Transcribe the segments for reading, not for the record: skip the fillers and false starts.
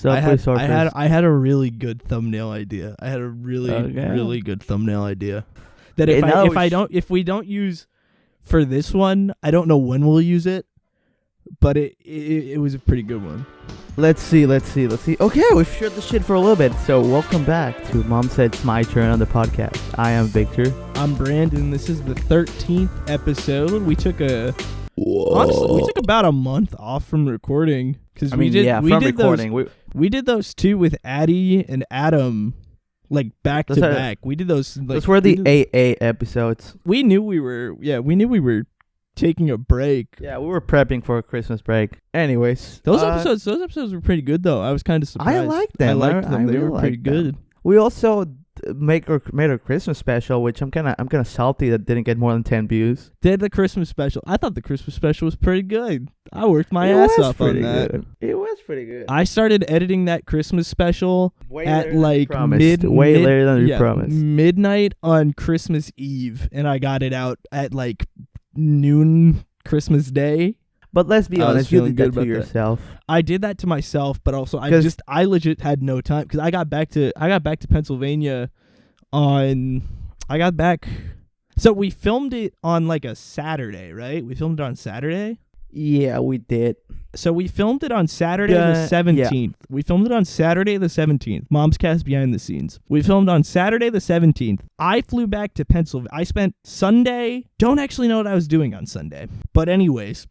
Subway Surfers. I had a really good thumbnail idea. I had a really good thumbnail idea. That if we don't use for this one, I don't know when we'll use it, but it was a pretty good one. Let's see. Okay, we've shared the shit for a little bit, so welcome back to Mom Said It's My Turn on the podcast. I am Victor. I'm Brandon. This is the 13th episode. We took about a month off from recording because we did those two with Addie and Adam, like back to back. We did those. Like, those were the AA episodes. We knew we were taking a break. Yeah, we were prepping for a Christmas break. Anyways, those episodes were pretty good though. I was kind of surprised. I liked them. They were pretty good. We also made our Christmas special, which I'm kind of salty that didn't get more than 10 views. Did the Christmas special? I thought the Christmas special was pretty good. I worked my ass off on that. Good. It was pretty good. I started editing that Christmas special at like later than we promised. Midnight on Christmas Eve, and I got it out at like noon Christmas Day. But let's be honest, you did that to yourself. I did that to myself, but also I legit had no time because I got back to Pennsylvania so we filmed it on like a Saturday, right? We filmed it on Saturday? Yeah, we did. So we filmed it on Saturday the 17th. Yeah. We filmed it on Saturday the 17th. Momscast behind the scenes. We filmed on Saturday the 17th. I flew back to Pennsylvania. I spent Sunday. Don't actually know what I was doing on Sunday. But anyways.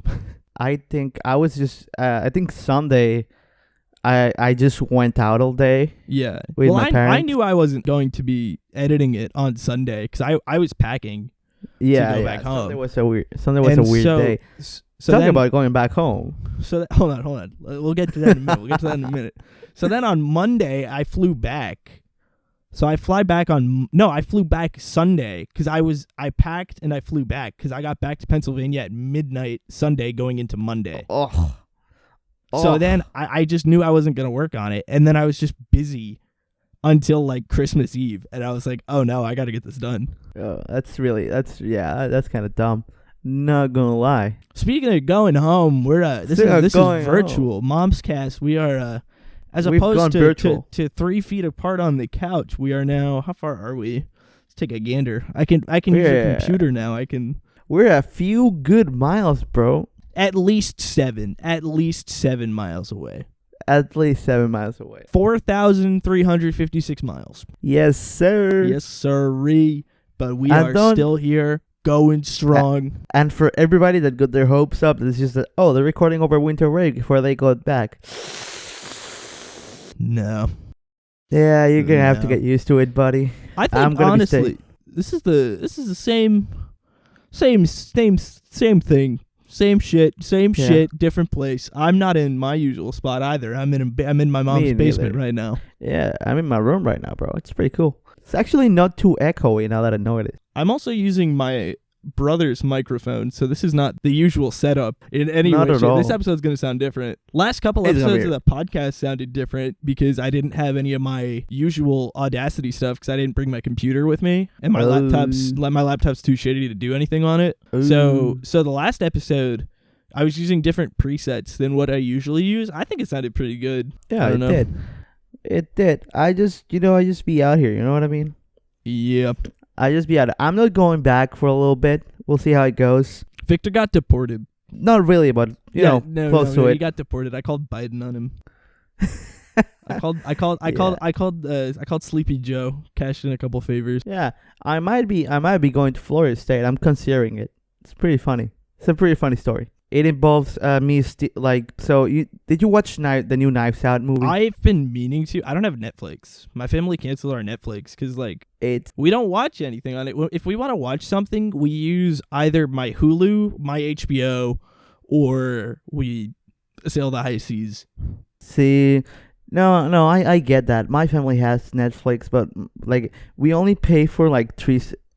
I think Sunday, I just went out all day. Yeah. With my parents. I knew I wasn't going to be editing it on Sunday because I was packing to go back home. Sunday was a weird day. So Talk about going back home. So hold on. We'll get to that in a minute. So then on Monday, I flew back. So I flew back Sunday because I packed and I flew back because I got back to Pennsylvania at midnight Sunday going into Monday. So then I just knew I wasn't going to work on it. And then I was just busy until like Christmas Eve. And I was like, oh no, I got to get this done. Oh, that's kind of dumb. Not gonna lie. Speaking of going home, this is virtual. Momscast. We are as opposed to 3 feet apart on the couch. We are now. How far are we? Let's take a gander. I can use a computer now. We're a few good miles, bro. At least 7 miles away. At least 7 miles away. 4,356 miles. Yes, sir. Yes, sirree. But we are still here. Going strong. And for everybody that got their hopes up, it's just that, they're recording over winter break before they got back. No. Yeah, you're gonna have to get used to it, buddy. I think honestly, this is the same thing. Same shit, different place. I'm not in my usual spot either. I'm in my mom's basement right now. Yeah, I'm in my room right now, bro. It's pretty cool. It's actually not too echoey now that I know it is. I'm also using my brother's microphone, so this is not the usual setup in any way. This episode's going to sound different. Last couple episodes of the podcast sounded different because I didn't have any of my usual Audacity stuff because I didn't bring my computer with me, and my laptop's too shitty to do anything on it. So the last episode, I was using different presets than what I usually use. I think it sounded pretty good. Yeah, It did. I just be out here. You know what I mean? Yep. I just be out. I'm not going back for a little bit. We'll see how it goes. Victor got deported. Not really, but close to it. He got deported. I called Biden on him. I called Sleepy Joe. Cashed in a couple favors. Yeah, I might be going to Florida State. I'm considering it. It's pretty funny. It's a pretty funny story. It involves me did you watch the new Knives Out movie? I've been meaning to. I don't have Netflix. My family canceled our Netflix because we don't watch anything on it. If we want to watch something, we use either my Hulu, my HBO, or we sail the high seas. See, no, I get that. My family has Netflix, but we only pay for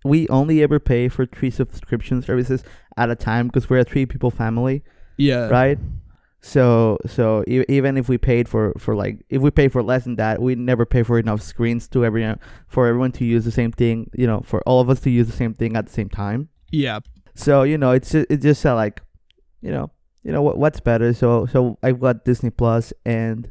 we only ever pay for 3 subscription services at a time because we're a 3-people family. Yeah. Right? So even if we paid for if we pay for less than that, we never pay for enough screens for everyone to use the same thing, for all of us to use the same thing at the same time. Yeah. So, it's just what's better. So I've got Disney Plus and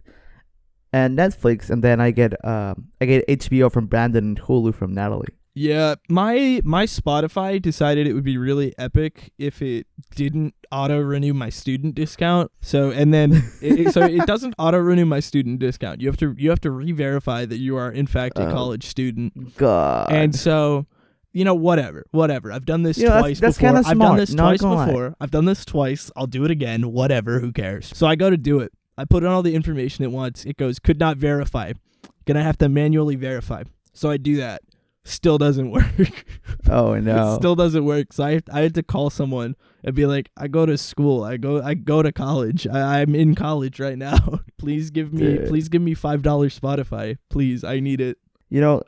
and Netflix, and then I get HBO from Brandon and Hulu from Natalie. Yeah, my Spotify decided it would be really epic if it didn't auto renew my student discount. So it doesn't auto renew my student discount. You have to re-verify that you are in fact a college student. God. And so, whatever. I've done this twice that's before. I've done this twice before. I've done this twice. I'll do it again. Whatever. Who cares? So I go to do it. I put in all the information it wants. It goes, could not verify. Gonna have to manually verify. So I do that. Still doesn't work. Oh no. It still doesn't work. So I had to call someone and be like, I go to school. I go to college. I'm in college right now. Please give me $5 Spotify. Please, I need it.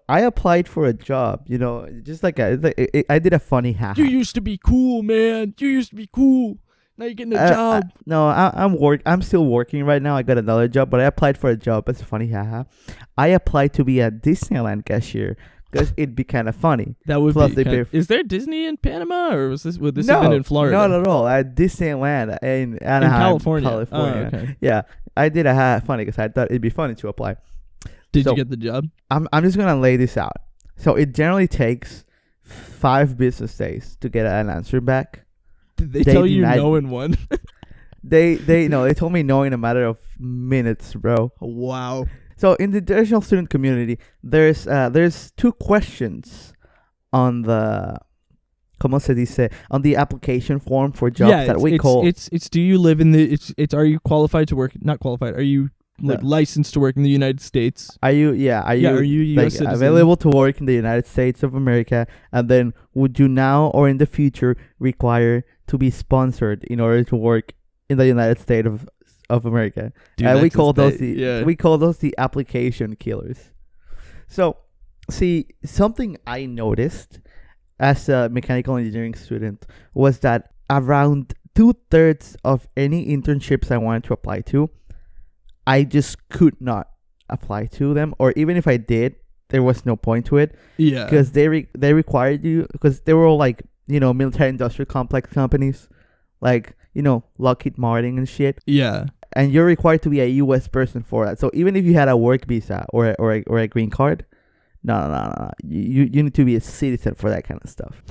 I applied for a job. Just like I did a funny hack. You used to be cool, man. You used to be cool. Now you're getting a job. I'm still working right now. I got another job, but I applied for a job. It's funny, haha. I applied to be a Disneyland cashier because it'd be kind of funny. That would Plus be. Is there Disney in Panama, or would this have been in Florida? Not at all. At Disneyland in Anaheim, California. Oh, okay. Yeah, I did a haha funny because I thought it'd be funny to apply. Did you get the job? I'm just gonna lay this out. So it generally takes 5 business days to get an answer back. Did they tell you no in one? They told me no in a matter of minutes, bro. Wow. So in the international student community, there's 2 questions on the ¿cómo se dice? On the application form for jobs that we call. It's do you live in the are you qualified to work? Not qualified. Are you licensed to work in the United States? Are you US citizen? Available to work in the United States of America? And then would you now or in the future require to be sponsored in order to work in the United States of America? Dude, we call those the application killers. So, see, something I noticed as a mechanical engineering student was that around 2/3 of any internships I wanted to apply to, I just could not apply to them, or even if I did, there was no point to it. Yeah, because they required you, because they were all like military industrial complex companies, like Lockheed Martin and shit. Yeah, and you're required to be a U.S. person for that. So even if you had a work visa or a green card, no, you need to be a citizen for that kind of stuff.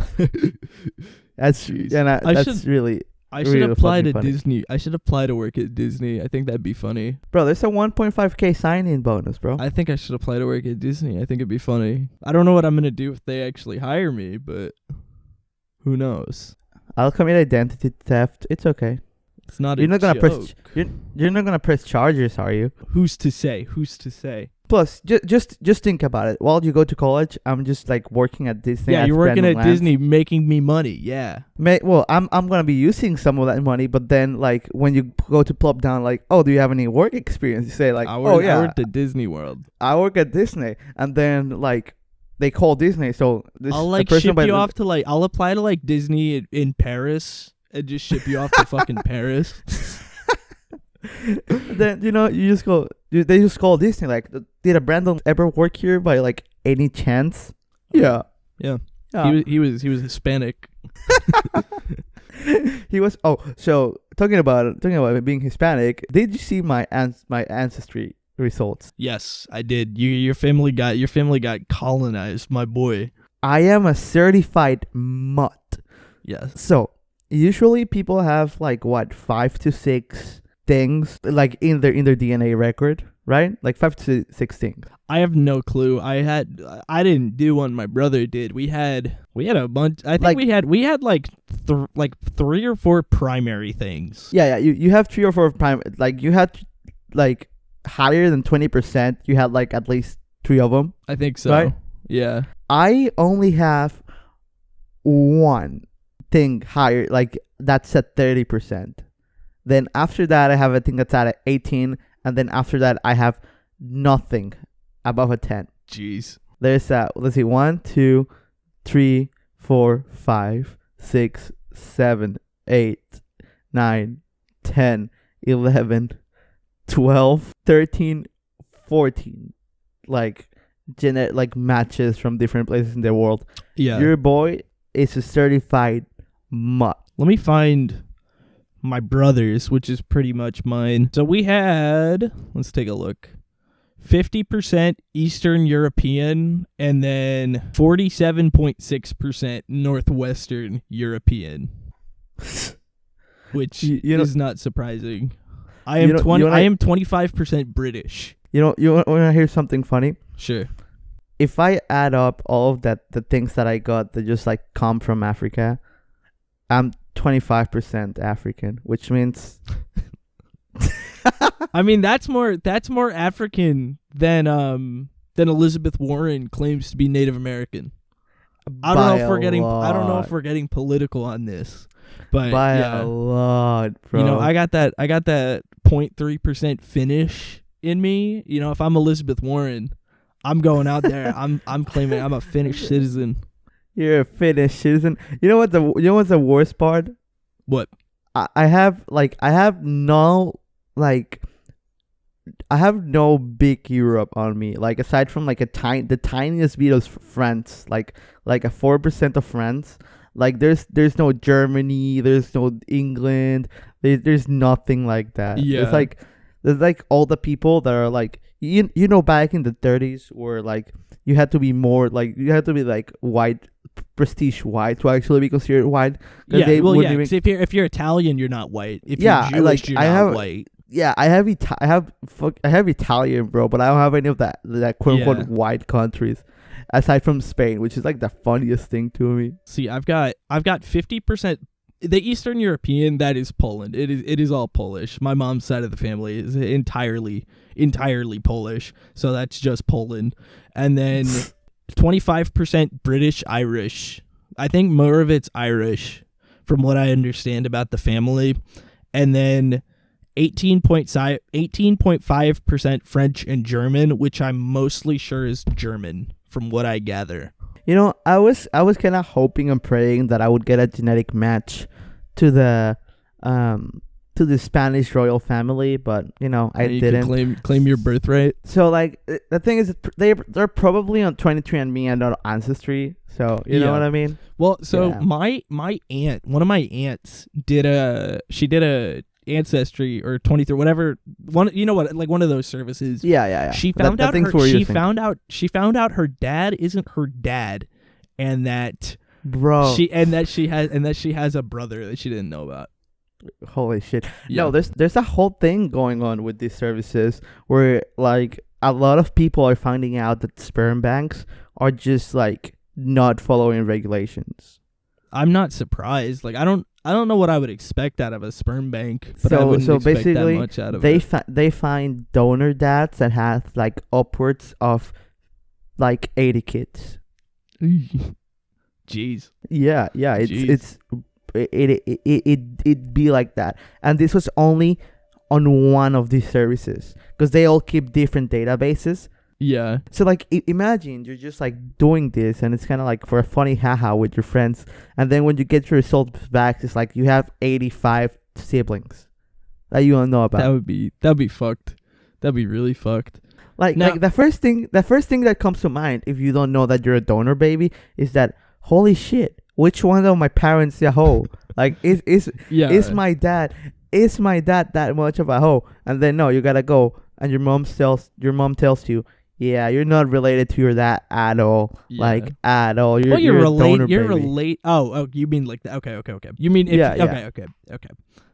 That's really. I should apply to Disney. I should apply to work at Disney. I think that'd be funny. Bro, there's a 1.5K sign-in bonus, bro. I think I should apply to work at Disney. I think it'd be funny. I don't know what I'm going to do if they actually hire me, but who knows? I'll commit identity theft. It's okay. It's not you're a not joke. You're not going to press charges, are you? Who's to say? Plus, just think about it. While you go to college, I'm just like working at Disney. Yeah, you're working at Disney, making me money. Yeah. Well, I'm gonna be using some of that money, but then like when you go to plop down, like, oh, do you have any work experience? You say like, I worked at Disney World. I work at Disney, and then like they call Disney, so I'll like ship you off to like I'll apply to like Disney in Paris and just ship you off to fucking Paris. Then you just go. They just call Disney like, did a Brandon ever work here by like any chance? Yeah. He was Hispanic. He was. Oh, so talking about being Hispanic, did you see my ancestry results? Yes, I did. Your family got colonized, my boy. I am a certified mutt. Yes. So usually people have like 5 to 6 things like in their DNA record, right? Like 5 to 6 things. I have no clue. I didn't do one. My brother did. We had a bunch. I think we had like 3 or 4 primary things. Yeah. You have 3 or 4 primary. Like you had like higher than 20%. You had like at least 3 of them. I think so. Right? Yeah. I only have 1 thing higher. Like that's at 30%. Then after that, I have a thing that's at 18, and then after that, I have nothing above a 10. Jeez. There's let's see, 1, 2, 3, 4, 5, 6, 7, 8, 9, 10, 11, 12, 13, 14. Like matches from different places in the world. Yeah. Your boy is a certified mutt. Let me find my brother's, which is pretty much mine. So we had, let's take a look. 50% Eastern European, and then 47.6% Northwestern European, which is not surprising. I am 25% British. You want to hear something funny? Sure. If I add up all of the things that I got that just like come from Africa, I'm 25% African, which means I mean that's more African than Elizabeth Warren claims to be Native American. I don't know if we're getting political on this, but by a lot, bro. You know, I got that 0.3% Finnish in me. You know, if I'm Elizabeth Warren, I'm going out there. I'm claiming I'm a Finnish citizen. You're a Finnish citizen. You know what's the worst part? What? I have no big Europe on me. Like aside from like the tiniest bit of France, like a 4% of France. Like there's no Germany, there's no England, there's nothing like that. Yeah. There's like all the people that are like you know back in the 30s where like you had to be more like you had to be like white, prestige white to actually be considered white. Yeah, if you're Italian, you're not white. If you're Jewish, you're not white. Yeah, I have Italian, bro, but I don't have any of that quote unquote white countries, aside from Spain, which is like the funniest thing to me. See, I've got 50%. The Eastern European, that is Poland. It is all Polish. My mom's side of the family is entirely Polish, so that's just Poland. And then 25% British Irish. I think more of it's Irish, from what I understand about the family. And then 18.5% French and German, which I'm mostly sure is German, from what I gather. You know, I was kind of hoping and praying that I would get a genetic match to the Spanish royal family, but you know I didn't claim your birthright. So like the thing is, they're probably on 23andMe and not Ancestry. So you know what I mean. Well, so my aunt, one of my aunts did a Ancestry or 23, whatever one, you know what, like one of those services. Yeah. She found out her dad isn't her dad, and that she has a brother that she didn't know about. Holy shit. Yeah. No, there's a whole thing going on with these services where like a lot of people are finding out that sperm banks are just like not following regulations. I'm not surprised. Like I don't know what I would expect out of a sperm bank, but I wouldn't expect basically that much out of it. They find donor dads that have like upwards of like 80 kids. Jeez. Yeah. It'd be like that, and this was only on one of these services because they all keep different databases. Yeah. So like imagine you're just like doing this and it's kind of like for a funny haha with your friends, and then when you get your results back it's like you have 85 siblings that you don't know about. That'd be fucked. That'd be really fucked. Like the first thing that comes to mind if you don't know that you're a donor baby is that holy shit, which one of my parents a hoe? Like is my dad that much of a hoe? And then no, you gotta go and your mom tells you, yeah, you're not related to your dad at all. Yeah. Like at all. You're related. You're related. Oh, you mean like that? Okay. You mean if, okay.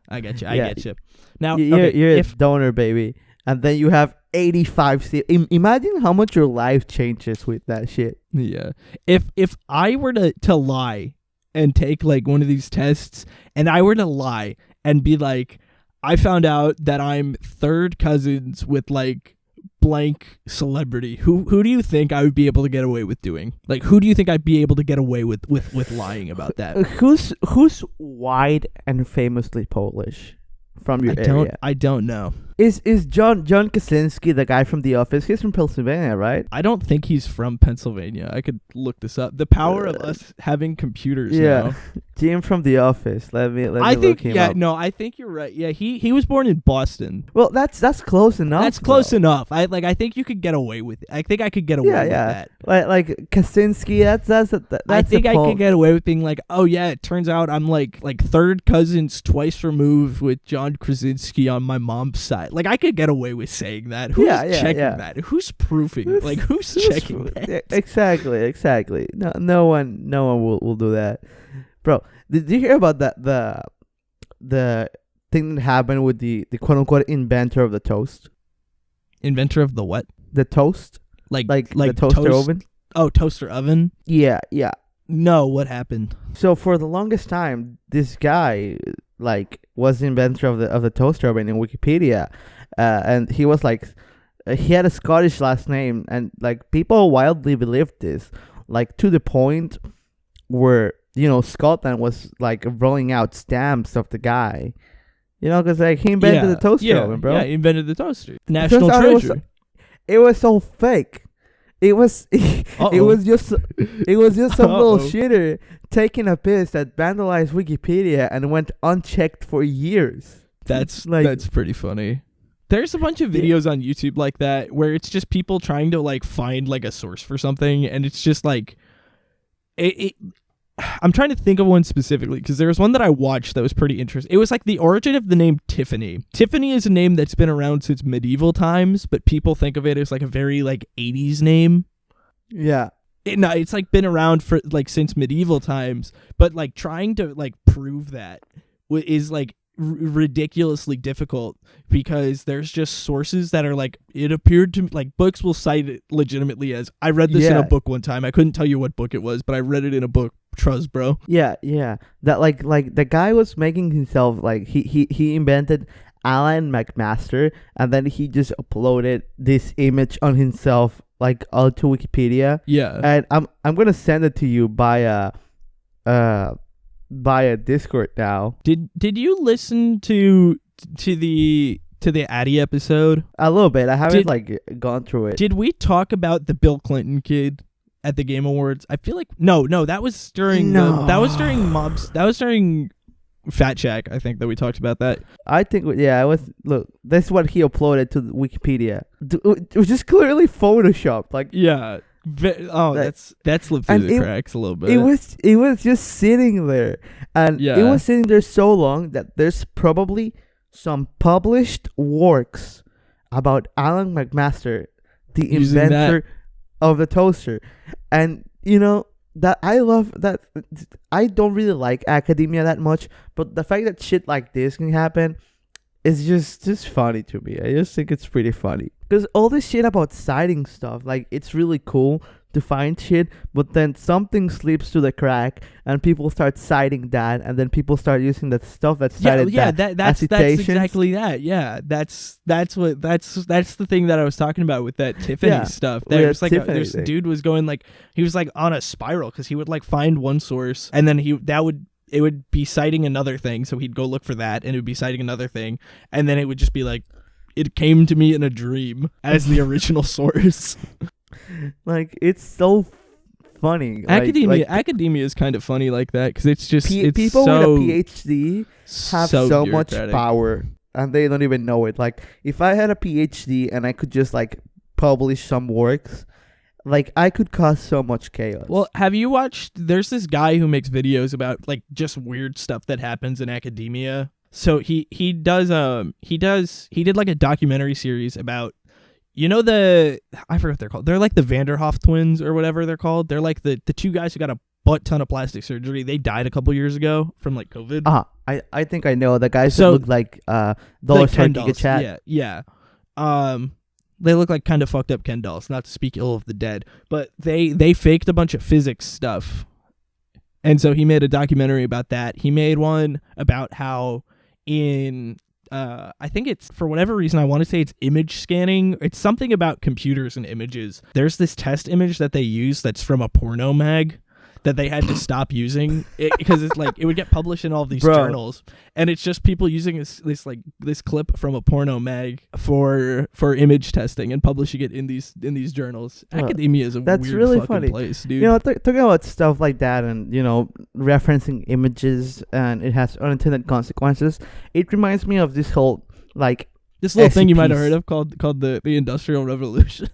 I get you. I get you. Now you're a donor baby, and then you have 85. Imagine how much your life changes with that shit. Yeah. If I were to lie and take like one of these tests, and I were to lie and be like, I found out that I'm third cousins with like blank celebrity. Who do you think I would be able to get away with doing? Like, who do you think I'd be able to get away with lying about that? Who's white and famously Polish from your area? I don't know. Is John Krasinski the guy from The Office? He's from Pennsylvania, right? I don't think he's from Pennsylvania. I could look this up. The power of us having computers now. Jim from The Office. Let me look him up. No, I think you're right. Yeah, he was born in Boston. Well, that's close enough. That's close enough. I think you could get away with it. I think I could get away with that. Like Krasinski, that's I think I could get away with being like, oh yeah, it turns out I'm like third cousins twice removed with John Krasinski on my mom's side. that? Like, I could get away with saying that. Who's checking that? Who's proofing? Like, who's checking that? Exactly. No one will do that, bro. Did you hear about that the thing that happened with the quote unquote inventor of the toast? Inventor of the what? The toast, like the toaster oven. Oh, toaster oven. Yeah. No, what happened? So for the longest time, this guy was the inventor of the toaster oven in Wikipedia, and he was he had a Scottish last name, and people wildly believed this, to the point where Scotland was rolling out stamps of the guy, because he invented the toaster oven, bro. Yeah, he invented the toaster. National treasure. It was so fake. It was just some little shitter taking a piss that vandalized Wikipedia and went unchecked for years. That's pretty funny. There's a bunch of videos on YouTube like that where it's just people trying to find a source for something, and it's just I'm trying to think of one specifically because there was one that I watched that was pretty interesting. It was the origin of the name Tiffany. Tiffany is a name that's been around since medieval times, but people think of it as a very 80s name. Yeah. It's been around for since medieval times, but trying to prove that is ridiculously difficult because there's just sources that are it appeared to books will cite it legitimately as I read this in a book one time. I couldn't tell you what book it was, but I read it in a book. Trust, bro. Yeah. That the guy was making himself he invented Alan McMaster, and then he just uploaded this image on himself onto Wikipedia. Yeah. And I'm gonna send it to you via Discord now. Did you listen to the Addy episode? A little bit. I haven't gone through it. Did we talk about the Bill Clinton kid at the Game Awards? I feel no, that was during that was during Fat Shack, I think, that we talked about that. I think it was. Look, this is what he uploaded to Wikipedia. It was just clearly photoshopped. That slipped through the cracks a little bit. It was just sitting there, and it was sitting there so long that there's probably some published works about Alan McMaster, the inventor of the toaster. And that I love that. I don't really like academia that much, but the fact that shit like this can happen is just funny to me. I just think it's pretty funny because all this shit about citing stuff, it's really cool to find shit, but then something slips through the crack and people start citing that, and then people start using that stuff that's cited. That's exactly that. Yeah, that's the thing that I was talking about with that Tiffany stuff. There's this dude was going he was on a spiral because he would find one source, and then it would be citing another thing, so he'd go look for that, and it would be citing another thing, and then it would just be it came to me in a dream as the original source. It's so funny. Academia is kind of funny like that because it's just people with a PhD have so much power and they don't even know it. If I had a PhD and I could just publish some works, I could cause so much chaos. Well, have you watched? There's this guy who makes videos about just weird stuff that happens in academia. So he did a documentary series about. I forget what they're called. They're the Vanderhoff twins or whatever they're called. They're the two guys who got a butt ton of plastic surgery. They died a couple years ago from COVID. I think I know the guys that look like Dollar Store Giga Chat. Yeah. They look like kind of fucked up Ken dolls. Not to speak ill of the dead, but they faked a bunch of physics stuff, and so he made a documentary about that. He made one about how in. I think it's, for whatever reason, I want to say it's image scanning. It's something about computers and images. There's this test image that they use that's from a porno mag that they had to stop using because it's it would get published in all these journals, and it's just people using this clip from a porno mag for image testing and publishing it in these journals. Academia is that's weird really fucking funny place, dude. Talking about stuff like that and referencing images and it has unintended consequences. It reminds me of this whole this little thing you might have heard of called the Industrial Revolution.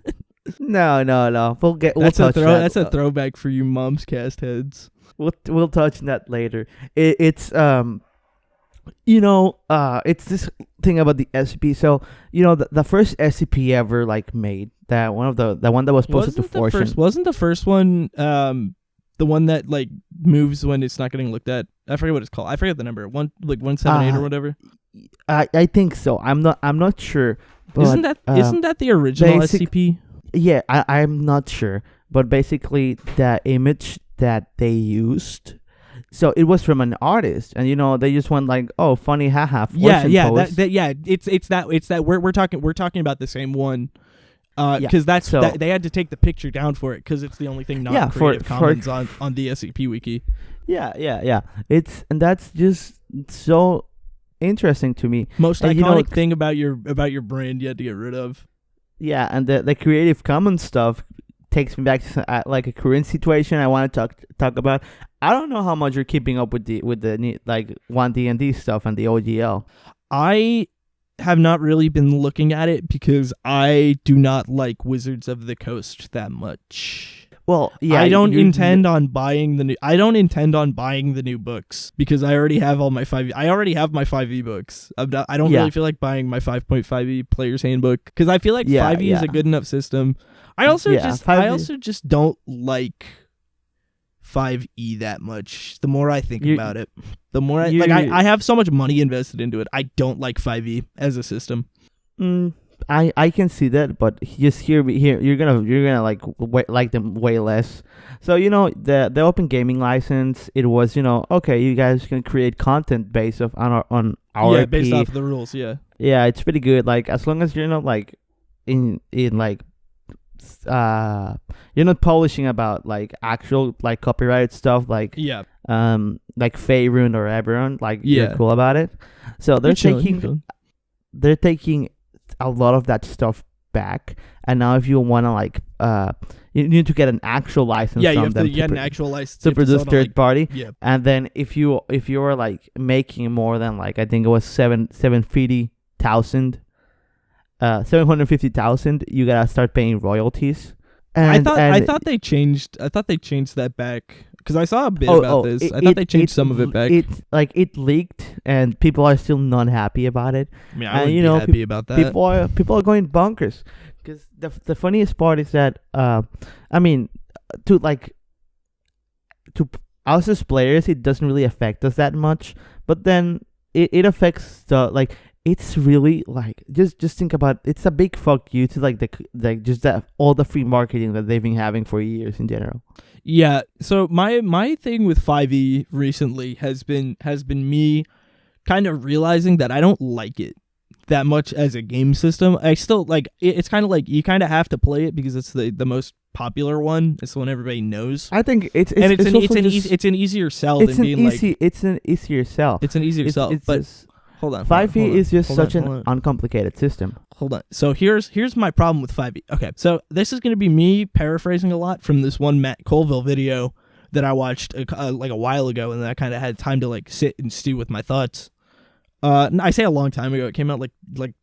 No. That's a throwback for you Momscast heads. We'll touch on that later. It's It's this thing about the SCP. So the first SCP ever like made, that one of the one that was posted to Fortune. Wasn't the first one the one that like moves when it's not getting looked at? I forget what it's called. I forget the number. 178 or whatever. I think so. I'm not sure. But, isn't that the original SCP? Yeah, I'm not sure. But basically, the image that they used, so it was from an artist, and they just went like, "Oh, funny, haha." It's that we're talking about the same one. Because they had to take the picture down for it because it's the only thing not Creative Commons on the SCP wiki. Yeah. That's just so interesting to me. Most iconic thing about your brand you had to get rid of. Yeah, and the Creative Commons stuff takes me back to like a current situation I want to talk about. I don't know how much you're keeping up with the like 1D&D stuff and the OGL. I have not really been looking at it because I do not like Wizards of the Coast that much. Well, yeah, I don't intend on buying the new books because I already have all my 5e. I already have my 5e books. I don't really feel like buying my 5.5e player's handbook because I feel like 5e is a good enough system. I also just don't like 5e that much. The more I think about it, the more I have so much money invested into it. I don't like 5e as a system. I can see that, but just here you're gonna like them way less. So the open gaming license, it was okay, you guys can create content based on our IP. Based off the rules. Yeah, it's pretty good. Like as long as you're not like in like you're not publishing about like actual like copyrighted stuff like like Faerun or Eberron, like you're cool about it. So they're taking a lot of that stuff back, and now if you want to like you need to get an actual license from them. You have an actual license to produce third party. And then if you are like making more than like I think it was 750,000, you gotta start paying royalties. And I thought they changed that back because I saw a bit about this. I thought they changed some of it back. It leaked, and people are still not happy about it. I mean, I would be happy about that. People are going bonkers because the funniest part is that I mean, to us as players, it doesn't really affect us that much, but then it affects the like. It's really like just think about it's a big fuck you to all the free marketing that they've been having for years in general. Yeah. So my thing with 5e recently has been me kind of realizing that I don't like it that much as a game system. I still like it's kind of like you kind of have to play it because it's the most popular one. It's the one everybody knows. I think it's an easier sell than being like it's an easier sell. It's an easier sell, but. Hold on. 5e is just such an uncomplicated system. Hold on. So here's my problem with 5e. Okay, so this is going to be me paraphrasing a lot from this one Matt Colville video that I watched like a while ago, and then I kind of had time to like sit and stew with my thoughts. I say a long time ago. It came out like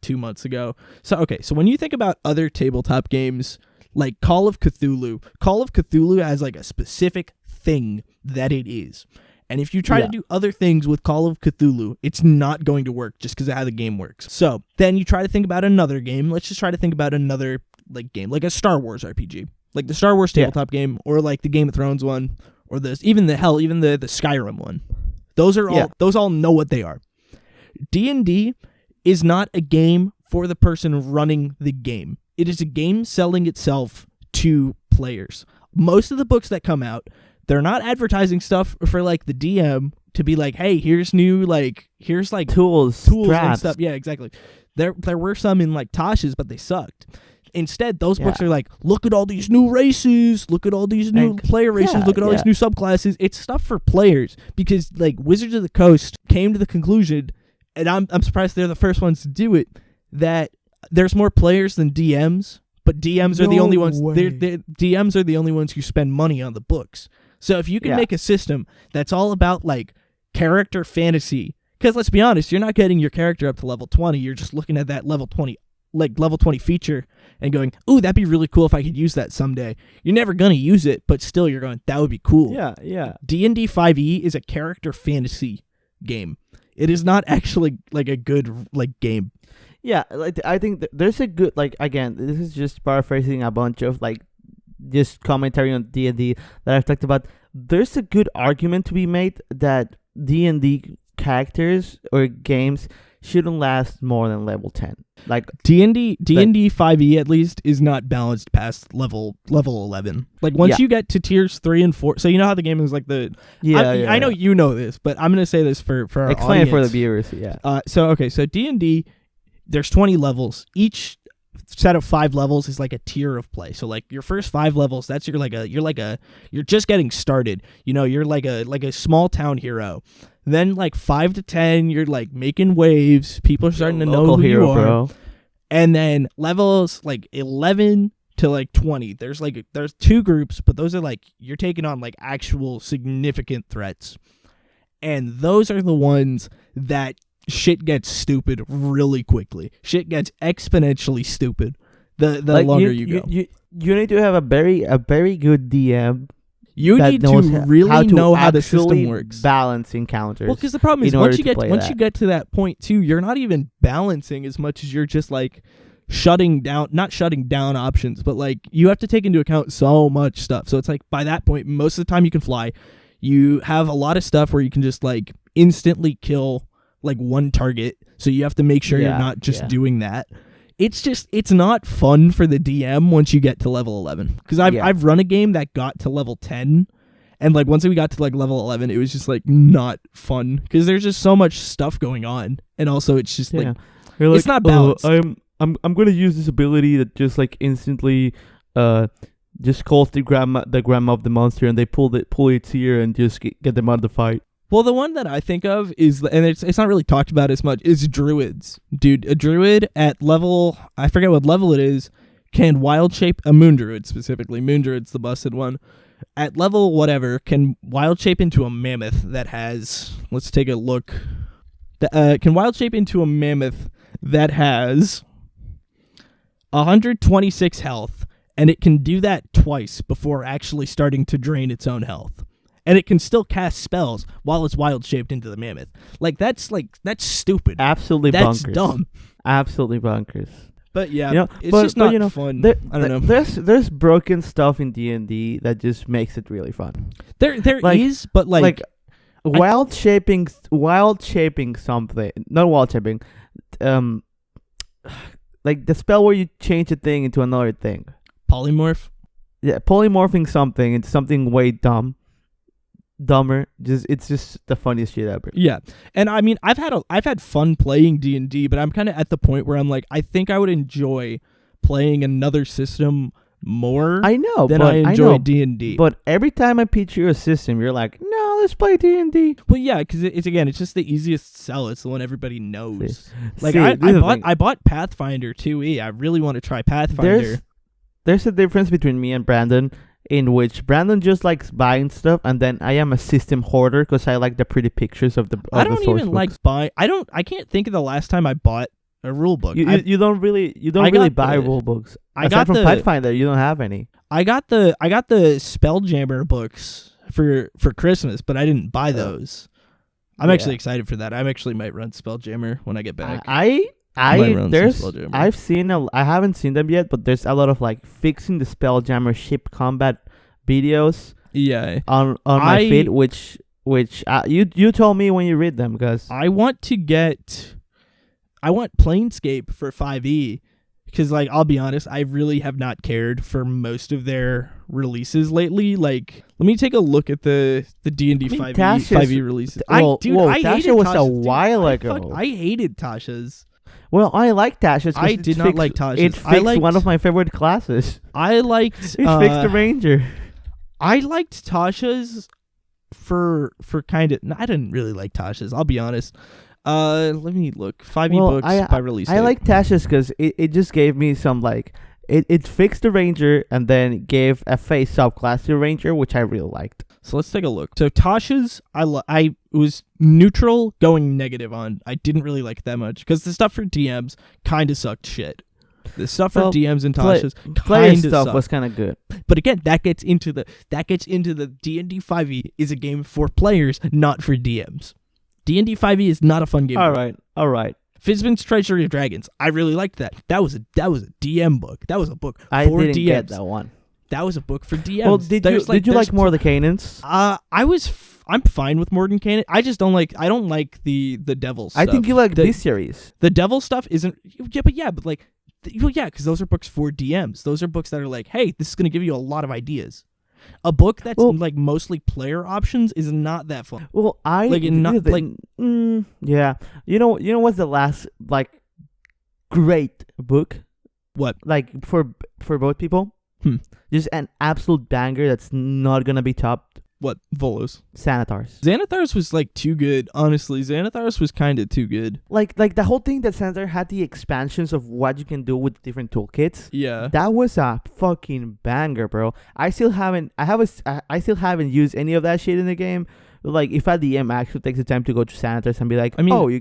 2 months ago. So okay, so when you think about other tabletop games like Call of Cthulhu has like a specific thing that it is. And if you try to do other things with Call of Cthulhu, it's not going to work just because of how the game works. So then you try to think about another game. Let's just try to think about another like game, like a Star Wars RPG, like the Star Wars tabletop game, or like the Game of Thrones one, or even the Skyrim one. Those all know what they are. D&D is not a game for the person running the game. It is a game selling itself to players. Most of the books that come out, they're not advertising stuff for like the DM to be like, hey, here's tools and stuff. Yeah, exactly. There were some in like Tosh's, but they sucked. Instead, those books are like, look at all these new races, look at all these new player races, look at all these new subclasses. It's stuff for players because like Wizards of the Coast came to the conclusion, and I'm surprised they're the first ones to do it, that there's more players than DMs, but DMs are the only ones. DMs are the only ones who spend money on the books. So if you can make a system that's all about like character fantasy, because let's be honest, you're not getting your character up to level 20. You're just looking at that level 20 feature and going, ooh, that'd be really cool if I could use that someday. You're never going to use it, but still you're going, that would be cool. Yeah. D&D 5e is a character fantasy game. It is not actually like a good like game. Yeah, like I think there's a good, like, again, this is just paraphrasing a bunch of like just commentary on D&D that I've talked about. There's a good argument to be made that D&D characters or games shouldn't last more than level 10. Like D&D 5e at least is not balanced past level 11. Like once you get to tiers 3 and 4, so you know how the game is like the I know you know this, but I'm going to say this for our explain audience. it for the viewers, yeah. So D&D, there's 20 levels. Each set of 5 levels is like a tier of play. So like your first 5 levels, that's you're just getting started. You know, you're like a small town hero. Then like 5 to 10, you're like making waves. People are starting to know who you are. Bro. And then levels like 11 to like 20. There's 2 groups, but those are like you're taking on like actual significant threats. And those are the ones that shit gets stupid really quickly. Shit gets exponentially stupid the like longer you go. You need to have a very good DM. You need to really know how the system works. Balance encounters. Well, because the problem is once you get to that point too, you're not even balancing as much as you're just like not shutting down options, but like you have to take into account so much stuff. So it's like by that point, most of the time you can fly. You have a lot of stuff where you can just like instantly kill like one target. So you have to make sure you're not just doing that. It's not fun for the DM once you get to level 11. Because I've run a game that got to level 10, and like once we got to like level 11, it was just like not fun because there's just so much stuff going on, and also it's just like it's not balanced. I'm gonna use this ability that just like instantly just calls the grandma of the monster, and they pull its ear and just get them out of the fight. Well, the one that I think of is, and it's not really talked about as much, is druids. Dude, a druid at level, I forget what level it is, can wild shape, a moon druid specifically. Moon druid's the busted one. At level whatever, can wild shape into a mammoth that has, let's take a look. Can wild shape into a mammoth that has 126 health, and it can do that twice before actually starting to drain its own health. And it can still cast spells while it's wild shaped into the mammoth. That's stupid. Absolutely bonkers. That's dumb. Absolutely bonkers. But yeah, it's just not fun. I don't know. There's broken stuff in D&D that just makes it really fun. There is, but like wild shaping something. Not wild shaping. Like the spell where you change a thing into another thing. Polymorph. Yeah, polymorphing something into something way dumber. It's just the funniest shit ever. Yeah. And I mean, I've had fun playing D&D, but I'm kind of at the point where I'm like, I think I would enjoy playing another system more. I know, than I enjoy D&D. But every time I pitch you a system, you're like, no, let's play D&D. Well, yeah, because it's just the easiest sell. It's the one everybody knows. I bought Pathfinder 2e. I really want to try Pathfinder. There's a difference between me and Brandon, in which Brandon just likes buying stuff, and then I am a system hoarder because I like the pretty pictures of the source I don't even books. like buying. I can't think of the last time I bought a rule book. You don't really buy rule books. Aside from Pathfinder, you don't have any. I got the Spelljammer books for Christmas, but I didn't buy those. I'm actually excited for that. I actually might run Spelljammer when I get back. I haven't seen them yet, but there's a lot of like fixing the Spelljammer ship combat videos. Yeah. On my feed, which you told me when you read them, because I want Planescape for 5e, because like I'll be honest, I really have not cared for most of their releases lately. Like, let me take a look at the D&D 5e releases. Tasha was a while ago. I hated Tasha's. Well, I like Tasha's. I did not like Tasha's. It fixed one of my favorite classes. I liked... It fixed the Ranger. I liked Tasha's for kind of... No, I didn't really like Tasha's, I'll be honest. Let me look. 5e books by release date. I like Tasha's because it just gave me some like... It fixed the Ranger and then gave a face subclass to the Ranger, which I really liked. So let's take a look. So Tasha's, I was neutral going negative on. I didn't really like it that much because the stuff for DMs kind of sucked shit. The stuff for DMs and Tasha's kind of stuff was kind of good. But again, that gets into the D&D 5e is a game for players, not for DMs. D&D 5e is not a fun game. All right. Fizban's Treasury of Dragons. I really liked that. That was a DM book. That was a book I for didn't DMs. get that one. That was a book for DMs. Well, did you like more of the Canaans? I'm fine with Mordenkainen. I just don't like. I don't like the devil stuff. I think you like this series. The devil stuff isn't. But like, because those are books for DMs. Those are books that are like, hey, this is going to give you a lot of ideas. A book that's like mostly player options is not that fun. Well, yeah. You know what's the last like great book? What? Like for both people? Just an absolute banger that's not gonna be topped. What? Volos. Xanathars was like too good. Honestly, Xanathars was kind of too good. Like the whole thing that Xanathar had the expansions of what you can do with different toolkits. Yeah. That was a fucking banger, bro. I still haven't used any of that shit in the game. Like if a DM actually takes the time to go to Xanathars and be like, you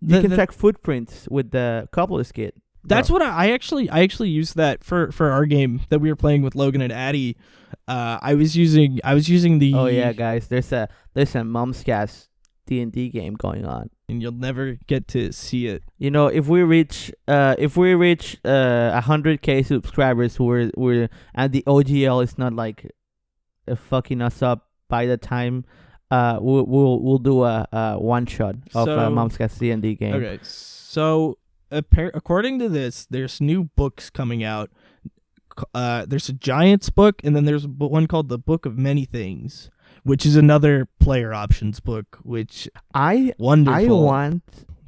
can track footprints with the cobbler's kit. That's what I actually used that for our game that we were playing with Logan and Addy. I was using the. Oh yeah, guys, there's a Momscast D&D game going on, and you'll never get to see it. You know, if we reach 100K subscribers, we're and the OGL is not like fucking us up by the time. We'll do a one shot of a Momscast D&D game. Okay, so. According to this, there's new books coming out. There's a Giants book, and then there's one called The Book of Many Things, which is another player options book. Which wonderful.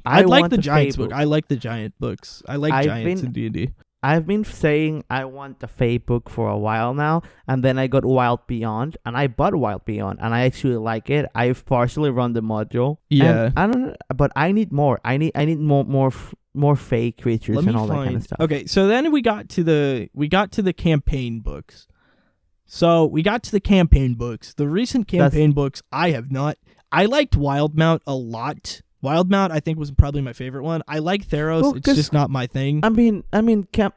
I like the Giants book. I like the Giant books. I like Giants in D&D. I've been saying I want the Fate book for a while now, and then I got Wild Beyond, and I bought Wild Beyond, and I actually like it. I've partially run the module. Yeah, I don't know, but I need more. I need more fake creatures and all that kind of stuff. Okay, so then we got to the campaign books. The recent campaign books I have not. I liked Wildmount a lot. Wildmount I think was probably my favorite one. I like Theros. Well, it's just not my thing. I mean,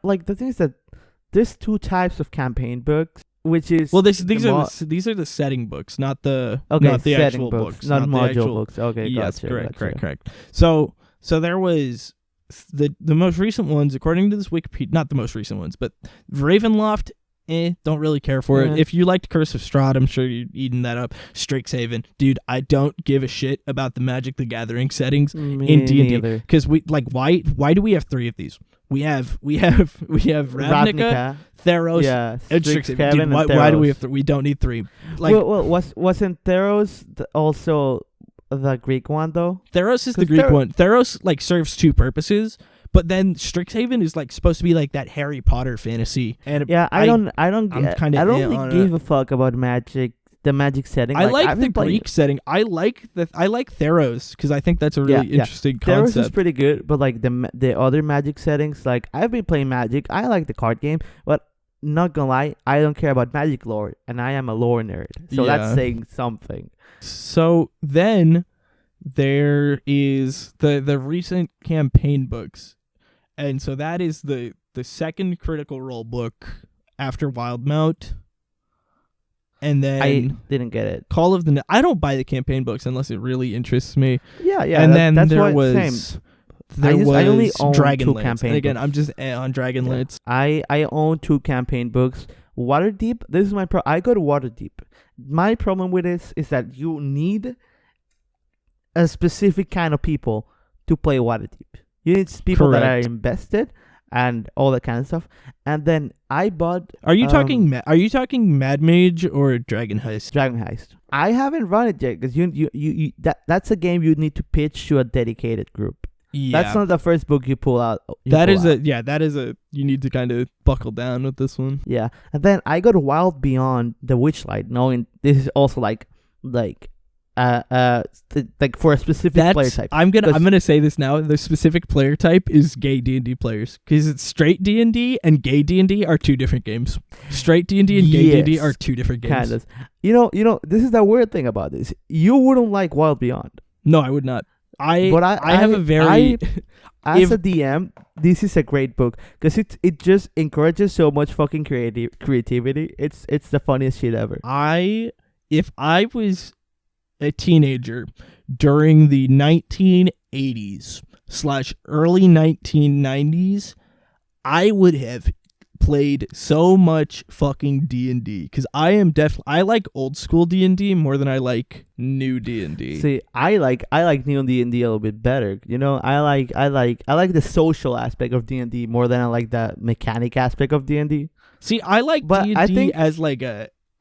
like the thing is that there's two types of campaign books, which is these are the setting books, not the actual books, not module books. Okay, yes, gotcha, correct. So there was the most recent ones according to this Wikipedia, not the most recent ones, but Ravenloft. Don't really care for it. If you liked Curse of Strahd, I'm sure you're eating that up. Strixhaven, dude, I don't give a shit about the Magic the Gathering settings in D&D because why do we have three of these? We have Ravnica, Theros, and Strixhaven. Dude, why do we have we don't need three. Like, wasn't Theros also the Greek one though? Theros is the Greek one. Theros like serves two purposes. But then Strixhaven is like supposed to be like that Harry Potter fantasy, and I don't really give a fuck about magic. The magic setting. I like the Greek setting. I like Theros because I think that's a really interesting concept. Theros is pretty good, but like the other magic settings, like I've been playing Magic. I like the card game, but not gonna lie, I don't care about Magic lore, and I am a lore nerd, so that's saying something. So then there is the recent campaign books. And so that is the second Critical Role book after Wildmount. And then I didn't get it. Call of the I don't buy the campaign books unless it really interests me. Yeah. And then that's there why was I only own two Dragonlance. campaign And again, books. I'm just on Dragonlance. I own two campaign books. Waterdeep. This is my I go to Waterdeep. My problem with this is that you need a specific kind of people to play Waterdeep. You need people that are invested and all that kind of stuff. And then I bought. Are you talking Mad Mage or Dragon Heist? Dragon Heist. I haven't run it yet because you that's a game you need to pitch to a dedicated group. Yeah. That's not the first book you pull out. You need to kind of buckle down with this one. Yeah. And then I got Wild Beyond the Witchlight, knowing this is also like for a specific player type. I'm gonna say this now. The specific player type is gay D&D players because it's straight D&D and gay D&D are two different games. Straight D&D and gay D&D are two different games. Kind of. You know. This is the weird thing about this. You wouldn't like Wild Beyond. No, I would not. I have a as a DM, this is a great book because it just encourages so much fucking creativity. It's the funniest shit ever. If I was a teenager during the 1980s / early 1990s, I would have played so much fucking D&D because I like old school D&D more than I like new D&D. See, I like new D&D a little bit better. You know, I like the social aspect of D&D more than I like the mechanic aspect of D&D. See, I like D&D as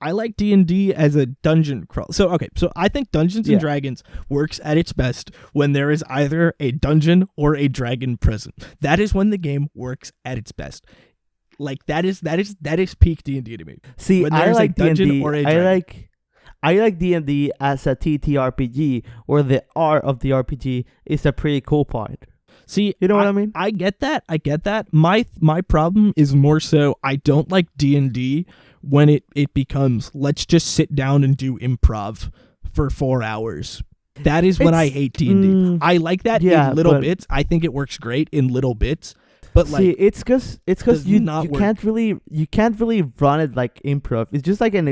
I like D&D as a dungeon crawl. So I think Dungeons and Dragons works at its best when there is either a dungeon or a dragon present. That is when the game works at its best. Like that is peak D&D to me. See, when I like D&D. I like D&D as a TTRPG, where the art of the RPG is a pretty cool part. See, you know what I mean? I get that. My problem is more so I don't like D&D when it becomes let's just sit down and do improv for 4 hours. That is when I hate D&D. I like that in little bits. I think it works great in little bits. But like, see, it's because you can't really run it like improv. It's just like it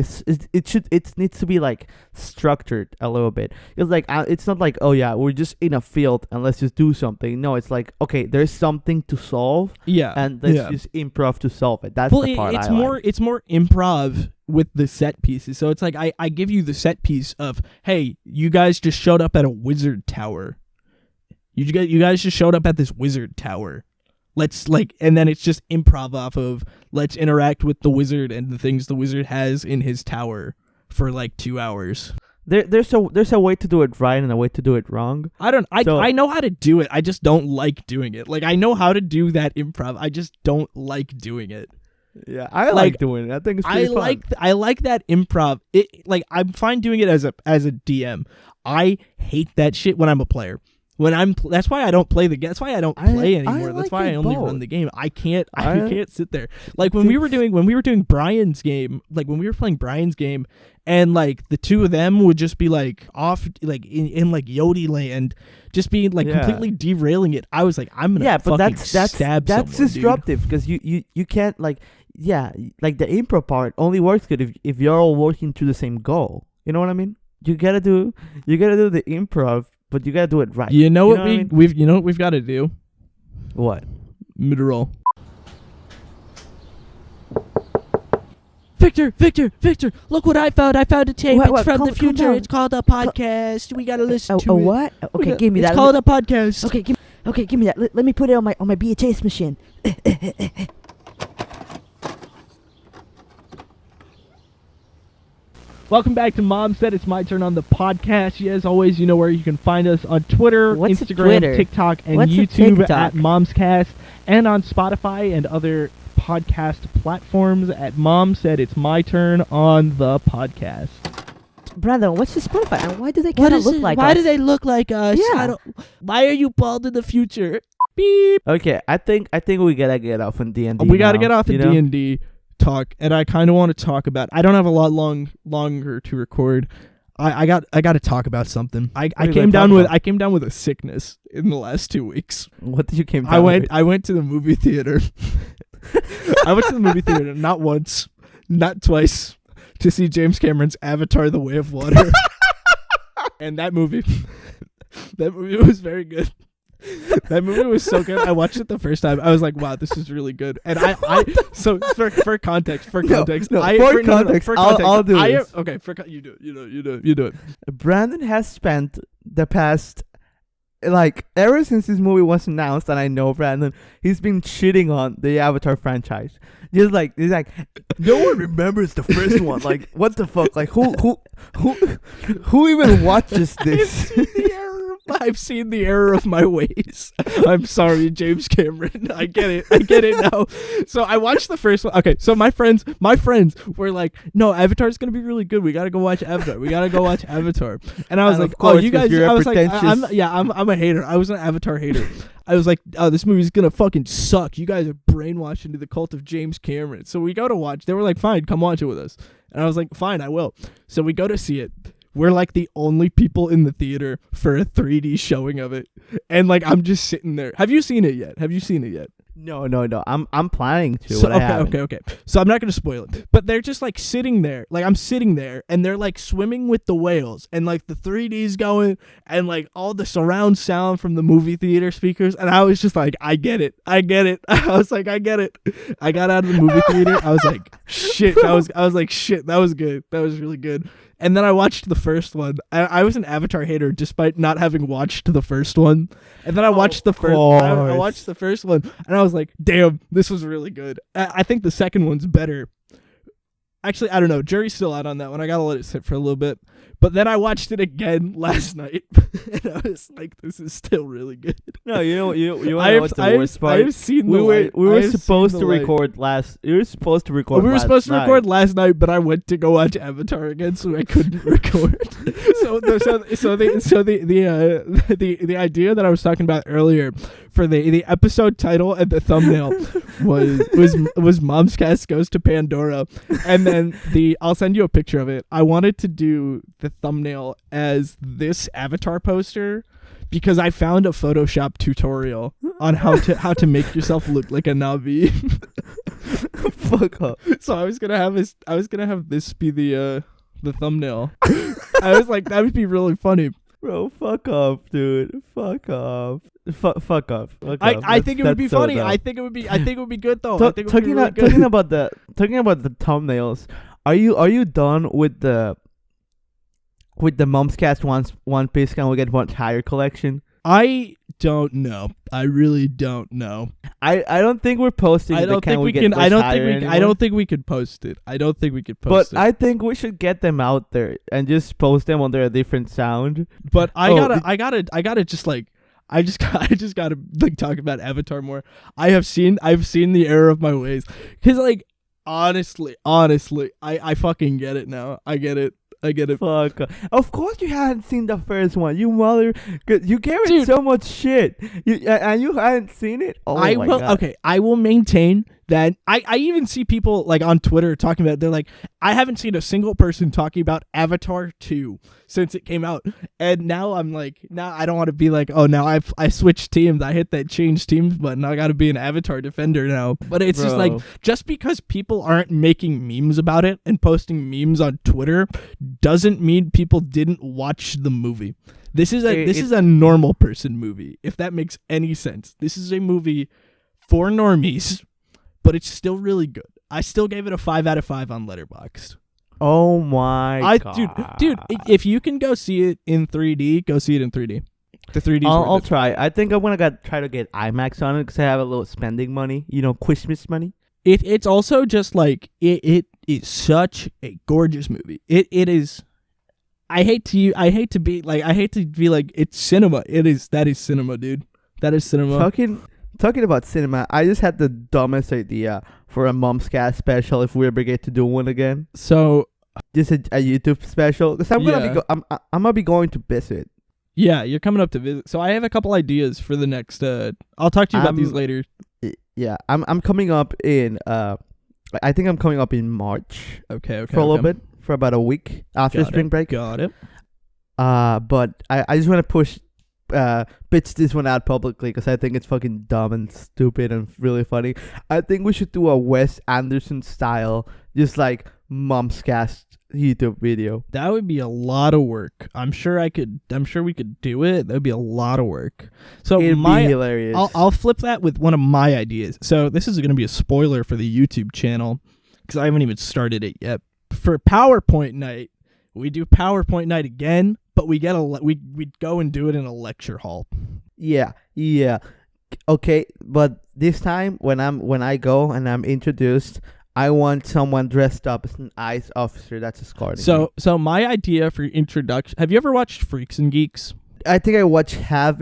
needs to be like structured a little bit. It's like it's not like, oh yeah, we're just in a field and let's just do something. No, it's like, okay, there's something to solve. Yeah, and let's just improv to solve it. That's the part it's more improv with the set pieces. So it's like I give you the set piece of, hey, you guys just showed up at a wizard tower. You guys just showed up at this wizard tower. And then it's just improv off of let's interact with the wizard and the things the wizard has in his tower for like 2 hours. There's a way to do it right and a way to do it wrong. I know how to do it. I just don't like doing it. Like I know how to do that improv. I just don't like doing it. Yeah, I like doing it. I think it's pretty fun. I like that improv. I'm fine doing it as a DM. I hate that shit when I'm a player. That's why I don't play that's why I don't play anymore. That's why I only run the game. I can't sit there. Like when we were doing Brian's game, like when we were playing Brian's game, and like the two of them would just be like off like in like Yodi land, just being like completely derailing it. I was like, I'm gonna fucking stab someone. That's disruptive because you can't like the improv part only works good if you're all working to the same goal. You know what I mean? You gotta do the improv. But you gotta do it right. You know what we've got to do? What? Mid-roll. Victor! Look what I found! I found a tape. It's from the future. It's called a podcast. We gotta listen to it. What? Okay, give me that. It's called a podcast. Okay, give me that. Let me put it on my VHS machine. Welcome back to Mom Said It's My Turn on the podcast. As always, you know where you can find us on Twitter, Instagram, TikTok, and YouTube at Momscast, and on Spotify and other podcast platforms at Mom Said It's My Turn on the podcast. Brandon, what's the Spotify? And why do they kind of look like us? Why do they look like us? Yeah. Why are you bald in the future? Beep. Okay, I think we gotta get off on D&D. We gotta get off on D&D. Talk, and I kind of want to talk about. I don't have a lot longer to record. I got to talk about something. I came down with a sickness in the last 2 weeks. What did you came down with? I went to the movie theater. I went to the movie theater not once, not twice, to see James Cameron's Avatar: The Way of Water. And that movie was very good. That movie was so good. I watched it the first time. I was like, "Wow, this is really good." And so for context, I'll do this. Okay, you do it. Brandon has spent the past, like, ever since this movie was announced, and I know Brandon, he's been shitting on the Avatar franchise. He's like, no one remembers the first one. Like, what the fuck? Like, who even watches this? I've seen the error of my ways. I'm sorry, James Cameron. I get it now. So I watched the first one. Okay, so my friends were like, "No, Avatar's gonna be really good. We gotta go watch Avatar. And I was like, "Oh, you guys." I was like, "I'm a hater. I was an Avatar hater." I was like, "Oh, this movie's gonna fucking suck. You guys are brainwashed into the cult of James Cameron." So we go to watch. They were like, "Fine, come watch it with us." And I was like, "Fine, I will." So we go to see it. We're like the only people in the theater for a 3D showing of it. And like, I'm just sitting there. Have you seen it yet? No. I'm planning to. So, but I haven't. okay. So I'm not gonna spoil it, but they're just like sitting there, like I'm sitting there, and they're like swimming with the whales, and like the 3D's going, and like all the surround sound from the movie theater speakers, and I was just like, I get it. I was like, I get it. I got out of the movie theater. I was like, shit. I was like, shit. That was good. That was really good. And then I watched the first one. I was an Avatar hater despite not having watched the first one. And then I watched the first. I watched the first one, and I was like, "Damn, this was really good." I think the second one's better. Actually, I don't know. Jury's still out on that one. I gotta let it sit for a little bit. But then I watched it again last night, and I was like, "This is still really good." No, you know what's the worst part? I've seen we the were light. we were I have supposed seen to the light. record last. You were supposed to record. We were last supposed to night. record last night, but I went to go watch Avatar again, so I couldn't record. The idea that I was talking about earlier for the episode title and the thumbnail was Momscast Goes to Pandora, and then I'll send you a picture of it. I wanted to do the thumbnail as this Avatar poster, because I found a Photoshop tutorial on how to make yourself look like a Navi. Fuck up. So I was gonna have this be the thumbnail. I was like, that would be really funny. Bro, fuck off, dude. Fuck off. Fuck off. I think it would be That's so funny. dumb. I think it would be good though. I think it would be Talking really good. talking about the thumbnails. Are you done with the Momscast One Piece Can We Get One Higher collection? I don't know. I really don't know. I don't think we're posting. I don't think we can. I don't think we could post it. I don't think we could post it. But I think we should get them out there and just post them under a different sound. But I gotta just gotta like talk about Avatar more. I've seen the error of my ways. Cause like honestly, I fucking get it now. I get it. Fuck. Of course you hadn't seen the first one. You mother. You gave it Dude. so much shit. And you hadn't seen it? Oh I my will. God. Okay, I will maintain that. I even see people like on Twitter talking about it. They're like, I haven't seen a single person talking about Avatar 2 since it came out, and now I'm like, now I don't want to be like, oh, now I switched teams. I hit that change teams button. I got to be an Avatar defender now. But it's just like, just because people aren't making memes about it and posting memes on Twitter doesn't mean people didn't watch the movie. This is a normal person movie, if that makes any sense. This is a movie for normies, but it's still really good. I still gave it a 5 out of 5 on Letterboxd. Oh my God. Dude, if you can go see it in 3D, go see it in 3D. The 3D. I'll try. I think I'm gonna try to get IMAX on it because I have a little spending money. Christmas money. It's also just like it is such a gorgeous movie. It is. I hate to be like it's cinema. That is cinema, dude. That is cinema. Talking about cinema, I just had the dumbest idea for a Momscast special if we ever get to do one again. So just a YouTube special because I'm gonna be going to visit. Yeah, you're coming up to visit. So I have a couple ideas for the next. I'll talk to you about these later. Yeah, I'm coming up in. I think I'm coming up in March. Okay. For a little bit, for about a week after spring break. Got it. But I just want to pitch this one out publicly because I think it's fucking dumb and stupid and really funny. I think we should do a Wes Anderson style, just like Momscast YouTube video. That would be a lot of work. I'm sure we could do it. That would be a lot of work. So it'd be hilarious. I'll flip that with one of my ideas. So this is going to be a spoiler for the YouTube channel because I haven't even started it yet. For PowerPoint night, we do PowerPoint night again, but we go and do it in a lecture hall. Yeah. Okay, but this time when I go and I'm introduced, I want someone dressed up as an ICE officer that's escorting me. So my idea for introduction. Have you ever watched Freaks and Geeks? I think I watched half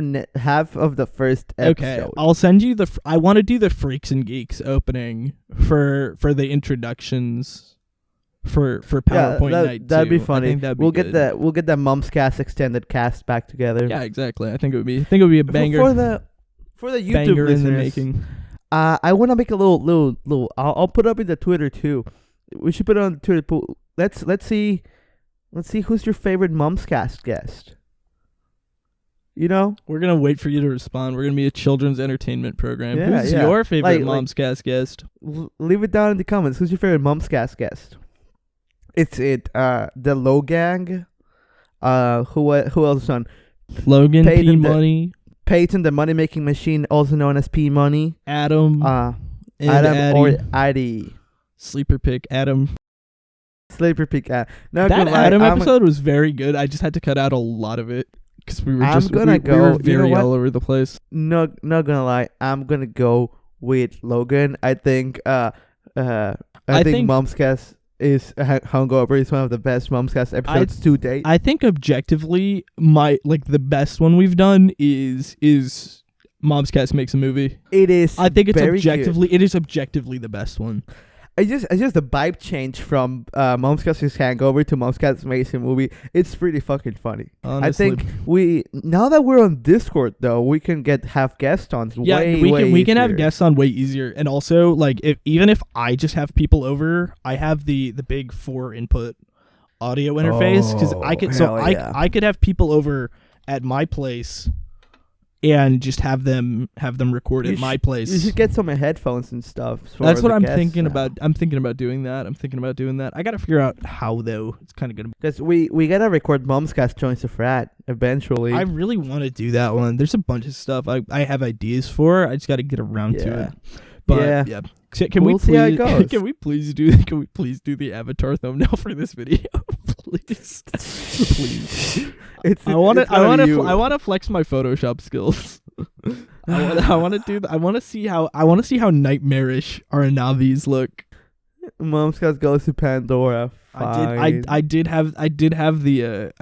of the first episode. Okay, I'll send you I want to do the Freaks and Geeks opening for the introductions. For PowerPoint night, that'd be too. funny. We'll get the Momscast extended cast back together. Yeah, exactly. I think it would be a banger for the YouTube banger listeners. in the making. I want to make a little. I'll put up in the Twitter too. We should put it on the Twitter. Let's see who's your favorite Momscast guest. You know? We're gonna wait for you to respond. We're gonna be a children's entertainment program. Yeah, Who's yeah. your favorite Like- Momscast guest? Leave it down in the comments. Who's your favorite Momscast guest? It's the Low Gang. Who else on? Logan Peyton P the- Money, Peyton, the money making machine, also known as P Money. Adam, And Adam Adam or Addy. Addy. Sleeper pick Adam. Sleeper Peak. Not That gonna lie, Adam I'm- episode was very good. I just had to cut out a lot of it because we were I'm just gonna we go- were you know very what? all over the place. Not gonna lie, I'm gonna go with Logan. I think I think think- Momscast is Hungover is one of the best Momscast episodes to date. I think objectively, the best one we've done is Momscast Makes a Movie. It is. I think it's very good. objectively the best one. It's just the vibe change from Momscast's Hangover to Momscast's Mason movie. It's pretty fucking funny. Honestly. I think we now that we're on Discord though, we can have guests on. Yeah, way, we can have easier. guests on way easier, and also even if I just have people over, I have the big 4-input audio interface because I could have people over at my place and just have them record at my place. You should get some headphones and stuff. That's what I'm guests thinking now. about. I'm thinking about doing that. I gotta figure out how though. It's kind of gonna. Because we gotta record Momscast Joins the Frat eventually. I really want to do that one. There's a bunch of stuff I have ideas for. I just got to get around to it. But yeah. Can We'll see how it goes. Can we please do the avatar thumbnail for this video, please? Please. It's I want you. to flex my Photoshop skills. I want to see how nightmarish our Navis look. Momscast goes to Pandora. I did have the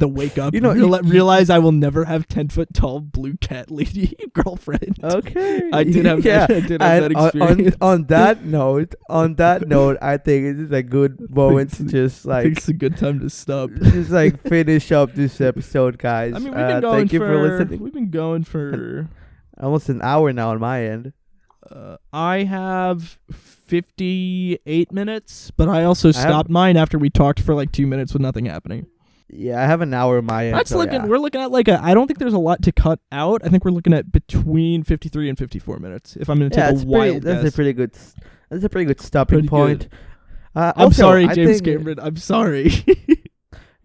wake up. You know, realize I will never have 10-foot tall blue cat lady girlfriend. Okay. I did have yeah. that And experience. on that note, I think it is a good moment to just I think it's a good time to stop. just finish up this episode, guys. I mean, we've been going thank you for listening. We've been going for Almost an hour now on my end. I have 58 minutes, but I also stopped mine after we talked for 2 minutes with nothing happening. Yeah, I have an hour on my end. We're looking at I don't think there's a lot to cut out. I think we're looking at between 53 and 54 minutes. If I'm going to take a wild guess. That's a pretty good stopping point. I'm Also, sorry, I James think- Cameron. I'm sorry.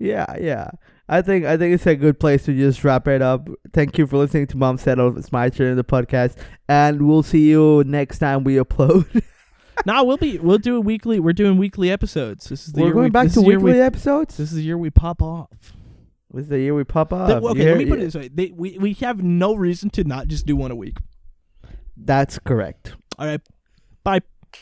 Yeah. I think it's a good place to just wrap it up. Thank you for listening to Mom Said It's My Turn, the podcast, and we'll see you next time we upload. we'll do a weekly. We're doing weekly episodes. This is the We're year going back to weekly episodes. This is the year we pop off. This is the year we pop up. Okay, let me put it this way: we have no reason to not just do one a week. That's correct. All right, bye.